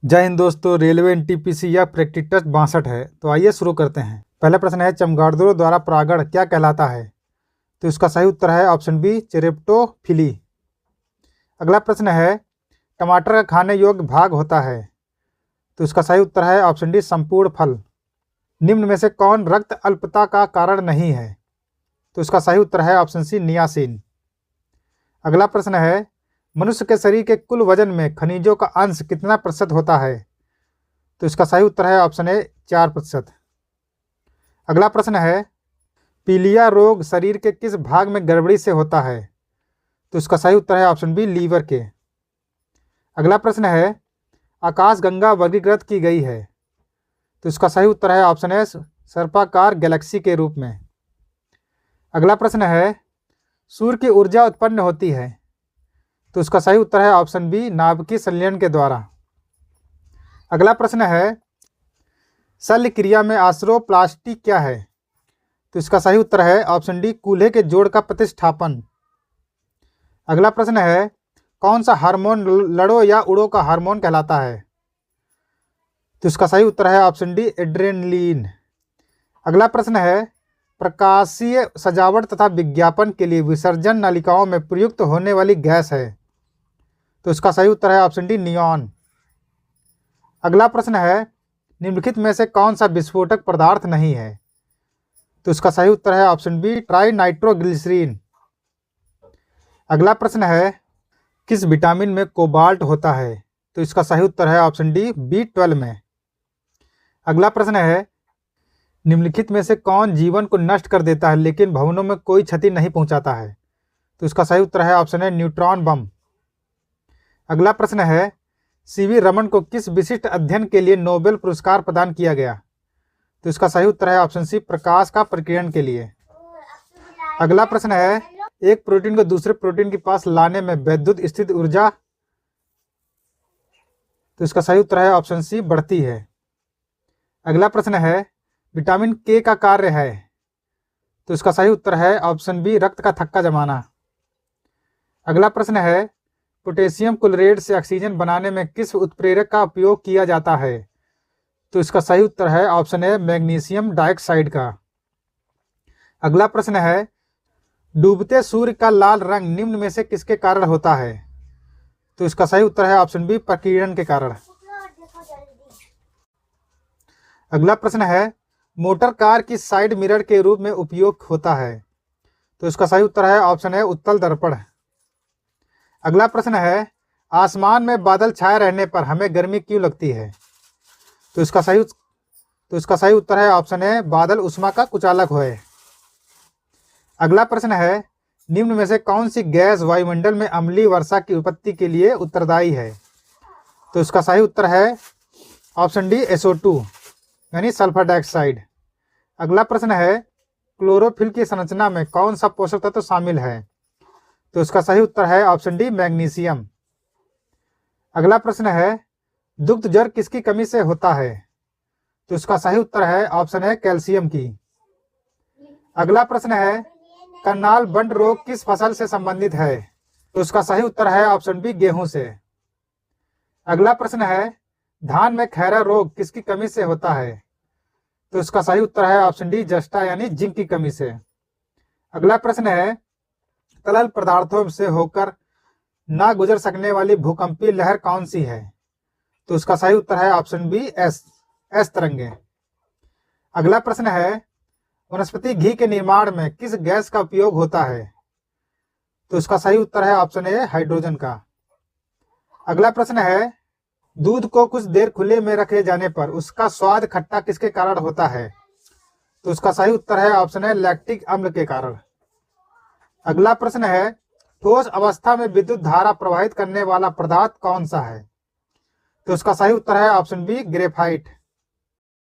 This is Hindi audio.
जय हिंद दोस्तों। रेलवे एनटीपीसी या प्रैक्टिस टेस्ट 62 है। तो आइए शुरू करते हैं। पहला प्रश्न है, चमगादड़ों द्वारा परागण क्या कहलाता है? तो इसका सही उत्तर है ऑप्शन बी, चेरेप्टोफिली। अगला प्रश्न है, टमाटर का खाने योग्य भाग होता है? तो इसका सही उत्तर है ऑप्शन डी, संपूर्ण फल। निम्न में से कौन रक्त अल्पता का कारण नहीं है? तो इसका सही उत्तर है ऑप्शन सी, नियासिन। अगला प्रश्न है, मनुष्य के शरीर के कुल वजन में खनिजों का अंश कितना प्रतिशत होता है? तो इसका सही उत्तर है ऑप्शन ए, 4%। अगला प्रश्न है, पीलिया रोग शरीर के किस भाग में गड़बड़ी से होता है? तो इसका सही उत्तर है ऑप्शन बी, लीवर के। अगला प्रश्न है, आकाशगंगा वर्गीकृत की गई है? तो इसका सही उत्तर है ऑप्शन ए, सर्पाकार गैलेक्सी के रूप में। अगला प्रश्न है, सूर्य की ऊर्जा उत्पन्न होती है? तो इसका सही उत्तर है ऑप्शन बी, नाभिकीय संलयन के द्वारा। अगला प्रश्न है, शल्य क्रिया में आश्रोप्लास्टी क्या है? तो इसका सही उत्तर है ऑप्शन डी, कूल्हे के जोड़ का प्रतिस्थापन। अगला प्रश्न है, कौन सा हार्मोन लड़ो या उड़ो का हार्मोन कहलाता है? तो इसका सही उत्तर है ऑप्शन डी, एड्रेनलिन। अगला प्रश्न है, प्रकाशीय सजावट तथा विज्ञापन के लिए विसर्जन नलिकाओं में प्रयुक्त होने वाली गैस है? तो इसका सही उत्तर है ऑप्शन डी, नियॉन। अगला प्रश्न है, निम्नलिखित में से कौन सा विस्फोटक पदार्थ नहीं है? तो इसका सही उत्तर है ऑप्शन बी, ट्राई नाइट्रोग्लिसरीन। अगला प्रश्न है, किस विटामिन में कोबाल्ट होता है? तो इसका सही उत्तर है ऑप्शन डी, B12 में। अगला प्रश्न है, निम्नलिखित में से कौन जीवन को नष्ट कर देता है लेकिन भवनों में कोई क्षति नहीं पहुंचाता है? तो इसका सही उत्तर है ऑप्शन है, न्यूट्रॉन बम। अगला प्रश्न है, सीवी रमन को किस विशिष्ट अध्ययन के लिए नोबेल पुरस्कार प्रदान किया गया? तो इसका सही उत्तर है ऑप्शन सी, प्रकाश का प्रकीर्णन के लिए। अगला प्रश्न है, एक प्रोटीन को दूसरे प्रोटीन के पास लाने में वैद्युत स्थित ऊर्जा? तो इसका सही उत्तर है ऑप्शन सी, बढ़ती है। अगला प्रश्न है, विटामिन के का कार्य है? तो इसका सही उत्तर है ऑप्शन बी, रक्त का थक्का जमाना। अगला प्रश्न है, पोटेशियम क्लोराइड से ऑक्सीजन बनाने में किस उत्प्रेरक का उपयोग किया जाता है? तो इसका सही उत्तर है ऑप्शन ए, मैग्नीशियम डाइऑक्साइड का। अगला प्रश्न है, डूबते सूर्य का लाल रंग निम्न में से किसके कारण होता है? तो इसका सही उत्तर है ऑप्शन बी, प्रकीर्णन के कारण। अगला प्रश्न है, मोटर कार की साइड मिरर के रूप में उपयोग होता है? तो इसका सही उत्तर है ऑप्शन है, उत्तल दर्पण। अगला प्रश्न है, आसमान में बादल छाए रहने पर हमें गर्मी क्यों लगती है? तो इसका सही उत्तर है ऑप्शन है, बादल उष्मा का कुचालक है। अगला प्रश्न है, निम्न में से कौन सी गैस वायुमंडल में अम्लीय वर्षा की उत्पत्ति के लिए उत्तरदायी है? तो इसका सही उत्तर है ऑप्शन डी, SO2 यानी सल्फर डाइऑक्साइड। अगला प्रश्न है, क्लोरोफिल की संरचना में कौन सा पोषक तत्व शामिल है? तो इसका सही उत्तर है ऑप्शन डी, मैग्नीशियम। अगला प्रश्न है, दुग्ध जर किसकी कमी से होता है? तो इसका सही उत्तर है ऑप्शन है, कैल्शियम की। अगला प्रश्न है, करनाल बंड रोग किस फसल से संबंधित है? तो इसका सही उत्तर है ऑप्शन बी, गेहूं से। अगला प्रश्न है, धान में खैरा रोग किसकी कमी से होता है? तो इसका सही उत्तर है ऑप्शन डी, जस्टा यानी जिंक की कमी से। अगला प्रश्न है, तरल पदार्थों से होकर ना गुजर सकने वाली भूकंपीय लहर कौन सी है? तो उसका सही उत्तर है ऑप्शन बी, एस तरंगे। अगला प्रश्न है, वनस्पति घी के निर्माण में किस गैस का उपयोग होता है? तो इसका सही उत्तर है ऑप्शन ए, हाइड्रोजन का। अगला प्रश्न है, दूध को कुछ देर खुले में रखे जाने पर उसका स्वाद खट्टा किसके कारण होता है? तो उसका सही उत्तर है ऑप्शन है, लैक्टिक अम्ल के कारण। अगला प्रश्न है, ठोस अवस्था में विद्युत धारा प्रवाहित करने वाला पदार्थ कौन सा है? तो इसका सही उत्तर है ऑप्शन बी, ग्रेफाइट।